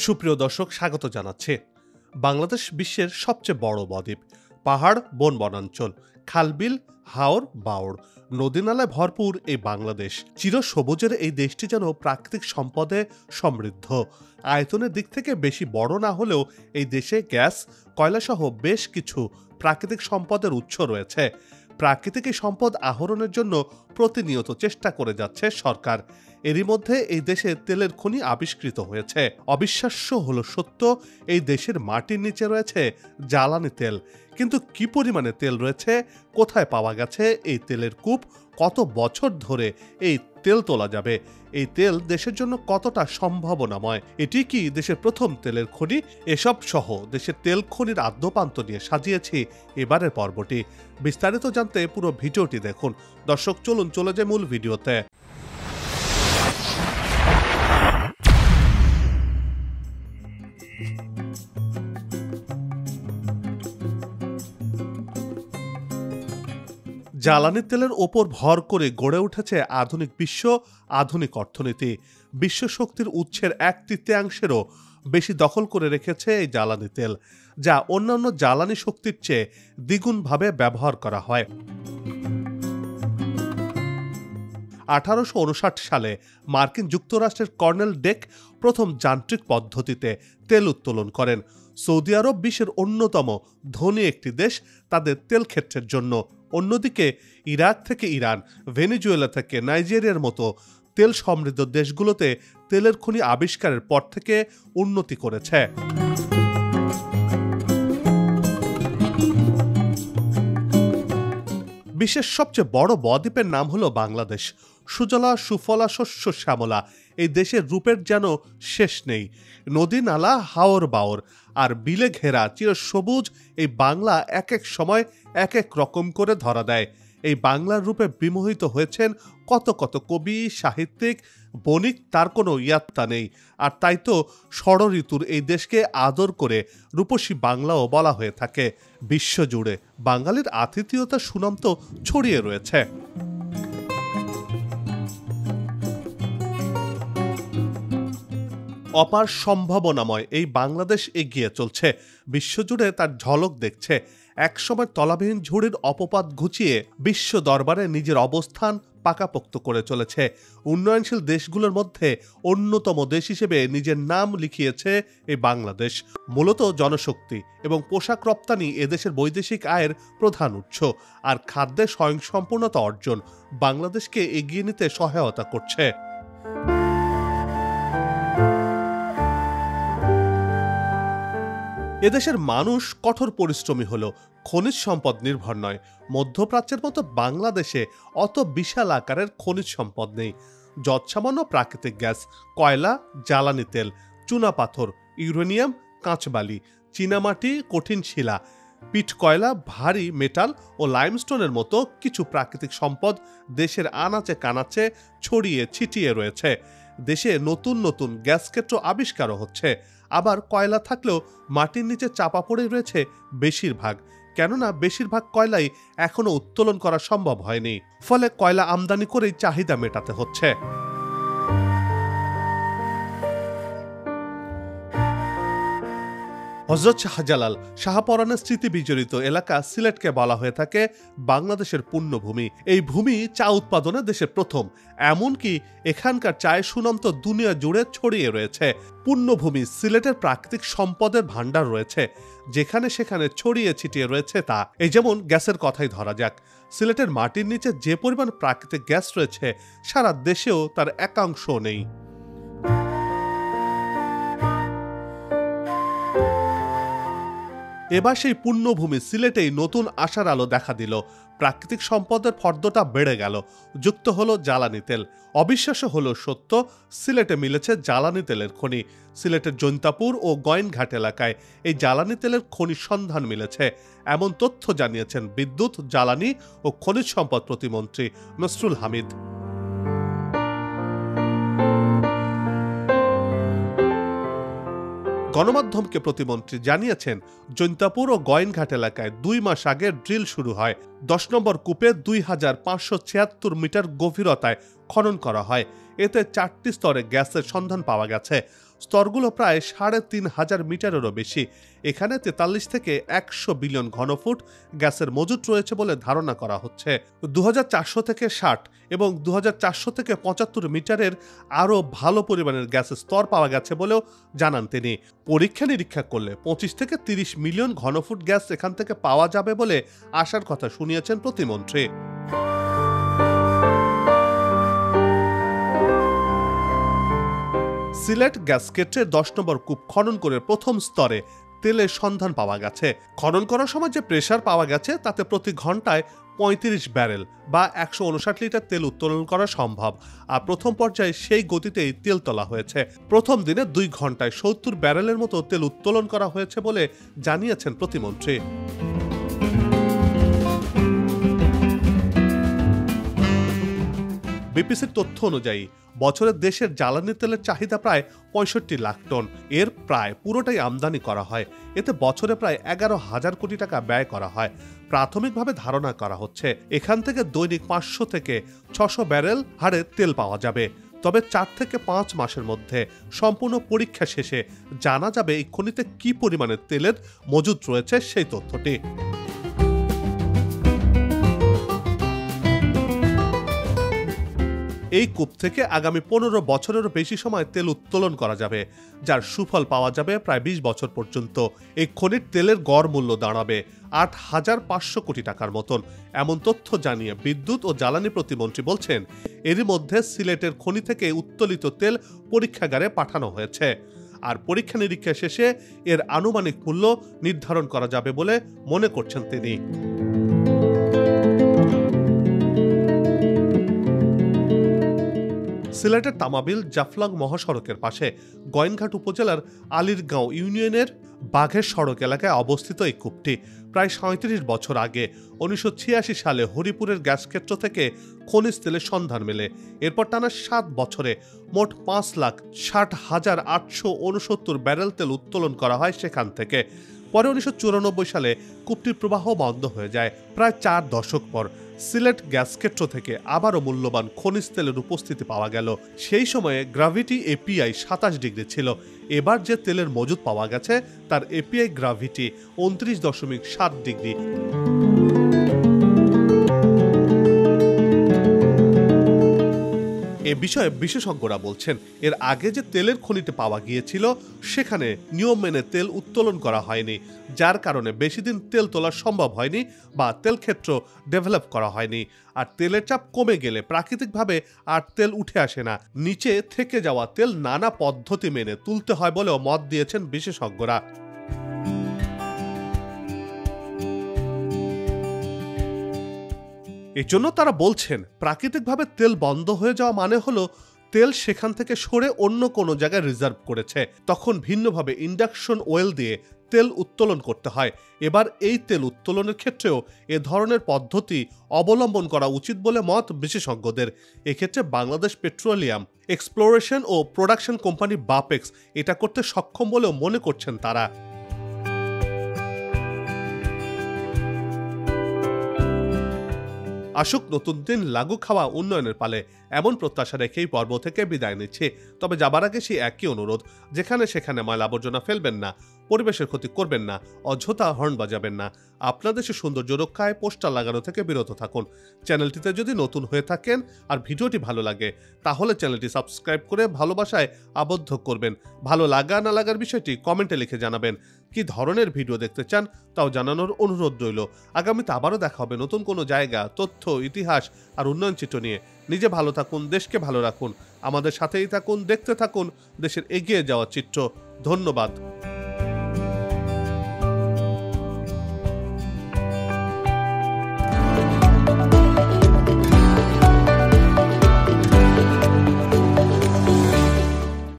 সুপ্রিয় দর্শক, স্বাগত জানাচ্ছে। বাংলাদেশ বিশ্বের সবচেয়ে বড় বদ্বীপ। পাহাড়, বন বনাঞ্চল, খালবিল, হাওর বাওড়, নদীনালায় ভরপুর এই বাংলাদেশ। চিরসবুজের এই দেশটি যেন প্রাকৃতিক সম্পদে সমৃদ্ধ। আয়তনের দিক থেকে বেশি বড় না হলেও এই দেশে গ্যাস, কয়লাসহ বেশ কিছু প্রাকৃতিক সম্পদের উৎস রয়েছে। প্রাকৃতিক এই সম্পদ আহরণের জন্য প্রতিনিয়ত চেষ্টা করে যাচ্ছে সরকার। এরই মধ্যে এই দেশে তেলের খনি আবিষ্কৃত হয়েছে। অবিশ্বাস্য হলো সত্য, এই দেশের মাটির নিচে রয়েছে জ্বালানি তেল। কিন্তু কি পরিমাণে তেল রয়েছে, কোথায় পাওয়া গেছে এই তেলের কূপ, কত বছর ধরে এই তেল তোলা যাবে, এই তেল দেশের জন্য কতটা সম্ভাবনাময়, এটি কি দেশের প্রথম তেলের খনি, এসব সহ দেশের তেল খনির আদ্যপান্ত নিয়ে সাজিয়েছি এবারের পর্বটি। বিস্তারিত জানতে পুরো ভিডিওটি দেখুন। দর্শক, চলুন চলে যায় মূল ভিডিওতে। জ্বালানি তেলের ওপর ভর করে গড়ে উঠেছে আধুনিক বিশ্ব, আধুনিক অর্থনীতি। বিশ্ব শক্তির উৎসের 1/3-এরও বেশি দখল করে রেখেছে এই জ্বালানি তেল, যা অন্যান্য জ্বালানি শক্তির চেয়ে দ্বিগুণভাবে ব্যবহার করা হয়। 1859 সালে মার্কিন যুক্তরাষ্ট্রের কর্নেল ডেক প্রথম যান্ত্রিক পদ্ধতিতে তেল উত্তোলন করেন। সৌদি আরব বিশ্বের অন্যতম ধনী একটি দেশ তাদের তেল ক্ষেত্রের জন্য। অন্যদিকে ইরাক থেকে ইরান, ভেনেজুয়েলা থেকে নাইজেরিয়ার মতো তেল সমৃদ্ধ দেশগুলোতে তেলের খনি আবিষ্কারের পর থেকে উন্নতি করেছে। বিশ্বের সবচেয়ে বড় বদ্বীপের নাম হলো বাংলাদেশ। সুজলা সুফলা শস্য শ্যামলা এই দেশের রূপের যেন শেষ নেই। নদী নালা, হাওর বাওর আর বিলে ঘেরা চিরসবুজ এই বাংলা এক এক সময় এক এক রকম করে ধরা দেয়। এই বাংলার রূপে বিমোহিত হয়েছেন কত কত কবি, সাহিত্যিক, বণিক, তার কোনো ইয়াত্তা নেই। আর তাই তো ষড়ঋতুর এই দেশকে আদর করে রূপসী বাংলাও বলা হয়ে থাকে। বিশ্বজুড়ে বাঙালির আতিথেয়তার সুনাম তো ছড়িয়ে রয়েছে। অপার সম্ভাবনাময় এই বাংলাদেশ এগিয়ে চলছে, বিশ্বজুড়ে তার ঝলক দেখছে। একসময় তলাবিহীন ঝুড়ির অপপাত ঘুচিয়ে বিশ্ব দরবারে নিজের অবস্থান পাকাপোক্ত করে চলেছে। উন্নয়নশীল দেশগুলোর মধ্যে অন্যতম দেশ হিসেবে নিজের নাম লিখিয়েছে এই বাংলাদেশ। মূলত জনশক্তি এবং পোশাক রপ্তানি এদেশের বৈদেশিক আয়ের প্রধান উৎস, আর খাদ্যে স্বয়ংসম্পূর্ণতা অর্জন বাংলাদেশকে এগিয়ে নিতে সহায়তা করছে। এদেশের মানুষ কঠোর পরিশ্রমী হলো খনিজ সম্পদ নির্ভর নয়। মধ্যপ্রাচ্যের মতো বাংলাদেশে অত বিশাল আকারের খনিজ সম্পদ নেই। যৎসামান্য প্রাকৃতিক গ্যাস, কয়লা, জ্বালানি তেল, চুনাপাথর, ইউরেনিয়াম, কাঁচবালি, চীনামাটি, কঠিন শিলা, পিট কয়লা, ভারী মেটাল ও লাইমস্টোনের মতো কিছু প্রাকৃতিক সম্পদ দেশের আনাচে কানাচে ছড়িয়ে ছিটিয়ে রয়েছে। দেশে নতুন নতুন গ্যাস ক্ষেত্র আবিষ্কারও হচ্ছে। আবার কয়লা থাকলেও মাটির নিচে চাপা পড়ে রয়েছে বেশিরভাগ, কেননা বেশিরভাগ কয়লাই এখনো উত্তোলন করা সম্ভব হয়নি। ফলে কয়লা আমদানি করেই চাহিদা মেটাতে হচ্ছে। হযরত শাহজালাল শাহপরানের স্মৃতি বিজড়িত এলাকা সিলেটকে বলা হয়ে থাকে বাংলাদেশের পুণ্যভূমি। এই ভূমি চা উৎপাদনে দেশের প্রথম, এমনকি এখানকার চায়ের সুনাম তো দুনিয়া জুড়ে ছড়িয়ে রয়েছে। পুণ্যভূমি সিলেটের প্রাকৃতিক সম্পদের ভাণ্ডার রয়েছে, যেখানে সেখানে ছড়িয়ে ছিটিয়ে রয়েছে তা। এই যেমন গ্যাসের কথাই ধরা যাক, সিলেটের মাটির নিচে যে পরিমাণ প্রাকৃতিক গ্যাস রয়েছে সারা দেশেও তার একাংশ নেই। এবার সেই পুণ্যভূমি সিলেটেই নতুন আশার আলো দেখা দিল। প্রাকৃতিক সম্পদের ফর্দটা বেড়ে গেল, যুক্ত হলো জ্বালানি তেল। অবিশ্বাস্য হলো সত্য, সিলেটে মিলেছে জ্বালানি তেলের খনি। সিলেটের জৈন্তাপুর ও গয়েনঘাট এলাকায় এই জ্বালানি তেলের খনির সন্ধান মিলেছে, এমন তথ্য জানিয়েছেন বিদ্যুৎ, জ্বালানি ও খনিজ সম্পদ প্রতিমন্ত্রী নসরুল হামিদ। গণমাধ্যমকে প্রতিমন্ত্রী জানিয়েছেন, জৈন্তাপুর ও গয়েনঘাট এলাকায় 2 মাস আগে ড্রিল শুরু হয়। 10 নম্বর কূপে 2576 মিটার গভীরতায় খনন করা হয়। এতে 4টি স্তরে গ্যাসের সন্ধান পাওয়া গেছে। স্তরগুলো প্রায় ৩,৫০০ মিটারেরও বেশি। এখানে ৪৩ থেকে ১০০ বিলিয়ন ঘনফুট গ্যাসের মজুত রয়েছে বলে ধারণা করা হচ্ছে। ২৪০০ থেকে ৬০ এবং ২৪০০ থেকে ৭৫ মিটারের আরও ভালো পরিমাণের গ্যাসের স্তর পাওয়া গেছে বলেও জানান তিনি। পরীক্ষা নিরীক্ষা করলে ২৫ থেকে ৩০ মিলিয়ন ঘনফুট গ্যাস এখান থেকে পাওয়া যাবে বলে আশার কথা শুনিয়েছেন প্রতিমন্ত্রী। সিলেট গ্যাস ক্ষেত্রে ১০ নম্বর কূপ খনন করে প্রথম স্তরে তেলের সন্ধান পাওয়া গেছে। খনন করার সময় যে প্রেসার পাওয়া গেছে তাতে প্রতি ঘন্টায় ৩৫ ব্যারেল বা ১৫৯ লিটার তেল উত্তোলন করা সম্ভব। আর প্রথম পর্যায়ে সেই গতিতেই তেল তোলা হয়েছে। প্রথম দিনে ২ ঘন্টায় ৭০ ব্যারেলের মতো তেল উত্তোলন করা হয়েছে বলে জানিয়েছেন প্রতিমন্ত্রী। বিপিসির তথ্য অনুযায়ী বছরে দেশের জ্বালানি তেলের চাহিদা প্রায় ৬৫ লাখ টন। এর প্রায় পুরোটাই আমদানি করা হয়। এতে বছরে প্রায় ১১,০০০ কোটি টাকা ব্যয় করা হয়। প্রাথমিকভাবে ধারণা করা হচ্ছে এখান থেকে দৈনিক ৫০০ থেকে ৬০০ ব্যারেল হারে তেল পাওয়া যাবে। তবে ৪ থেকে ৫ মাসের মধ্যে সম্পূর্ণ পরীক্ষা শেষে জানা যাবে এই খনিতে কি পরিমাণে তেলের মজুত রয়েছে সেই তথ্যটি। এই কূপ থেকে আগামী ১৫ বছরেরও বেশি সময় তেল উত্তোলন করা যাবে, যার সুফল পাওয়া যাবে প্রায় ২০ বছর পর্যন্ত। এই খনির তেলের গড় মূল্য দাঁড়াবে ৮,৫০০ কোটি টাকার মতন। এমন তথ্য জানিয়ে বিদ্যুৎ ও জ্বালানি প্রতিমন্ত্রী বলছেন, এরই মধ্যে সিলেটের খনি থেকে উত্তোলিত তেল পরীক্ষাগারে পাঠানো হয়েছে। আর পরীক্ষা নিরীক্ষা শেষে এর আনুমানিক মূল্য নির্ধারণ করা যাবে বলে মনে করছেন তিনি। সিলেটের তামাবিল জাফলং মহাসড়কের পাশে গোয়েনঘাট উপজেলার আলীরগাঁও ইউনিয়নের বাঘের সড়ক এলাকায় অবস্থিত এই কূপটি প্রায় ৩৭ বছর আগে ১৯৮৬ সালে হরিপুরের গ্যাস ক্ষেত্র থেকে খনিজ তেলের সন্ধান মেলে। এরপর টানা ৭ বছরে মোট ৫,৬০,৮৬৯ ব্যারেল তেল উত্তোলন করা হয় সেখান থেকে। পরে ১৯৯৪ সালে কূপটির প্রবাহ বন্ধ হয়ে যায়। প্রায় ৪ দশক পর সিলেট গ্যাস ক্ষেত্র থেকে আবারও মূল্যবান খনিজ তেলের উপস্থিতি পাওয়া গেল। সেই সময়ে গ্রাভিটি এপিআই ২৭ ডিগ্রি ছিল। এবার যে তেলের মজুদ পাওয়া গেছে তার এপিআই গ্রাভিটি ২৯.৭ ডিগ্রি। এ বিষয়ে বিশেষজ্ঞরা বলছেন, এর আগে যে তেলের খনিতে পাওয়া গিয়েছিল সেখানে নিয়ম মেনে তেল উত্তোলন করা হয়নি, যার কারণে বেশি দিন তেল তোলা সম্ভব হয়নি বা তেল ক্ষেত্র ডেভেলপ করা হয়নি। আর তেলের চাপ কমে গেলে প্রাকৃতিকভাবে আর তেল উঠে আসে না। নিচে থেকে যাওয়া তেল নানা পদ্ধতি মেনে তুলতে হয় বলেও মত দিয়েছেন বিশেষজ্ঞরা। এর জন্য তারা বলছেন, প্রাকৃতিকভাবে তেল বন্ধ হয়ে যাওয়া মানে হলো তেল সেখান থেকে সরে অন্য কোনো জায়গায় রিজার্ভ করেছে, তখন ভিন্নভাবে ইন্ডাকশন ওয়েল দিয়ে তেল উত্তোলন করতে হয়। এবার এই তেল উত্তোলনের ক্ষেত্রেও এ ধরনের পদ্ধতি অবলম্বন করা উচিত বলে মত বিশেষজ্ঞদের। এক্ষেত্রে বাংলাদেশ পেট্রোলিয়াম এক্সপ্লোরেশন ও প্রোডাকশন কোম্পানি বাপেক্স এটা করতে সক্ষম বলেও মনে করছেন তারা। আসুক নতুন দিন, লাগু খাওয়া উন্নয়নের পালে, এমন প্রত্যাশা রেখেই পর্ব থেকে বিদায় নিচ্ছে। তবে যাবার আগে সেই একই অনুরোধ, যেখানে সেখানে ময়লা আবর্জনা ফেলবেন না, পরিবেশের ক্ষতি করবেন না, অযথা হর্ন বাজাবেন না। আপনার দেশের সৌন্দর্য রক্ষায় পোস্টার লাগানো থেকে বিরত থাকুন। চ্যানেলটিতে যদি নতুন হয়ে থাকেন আর ভিডিওটি ভালো লাগে তাহলে চ্যানেলটি সাবস্ক্রাইব করে ভালোবাসায় আবদ্ধ করবেন। ভালো লাগা না লাগার বিষয়টি কমেন্টে লিখে জানাবেন। কি ধরনের ভিডিও দেখতে চান তাও জানানোর অনুরোধ রইল। আগামীতে আবারও দেখা হবে নতুন কোনো জায়গা, তথ্য, ইতিহাস আর উন্নয়ন চিত্র নিয়ে। নিজে ভালো থাকুন, দেশকে ভালো রাখুন, আমাদের সাথেই থাকুন, দেখতে থাকুন দেশের এগিয়ে যাওয়ার চিত্র। ধন্যবাদ।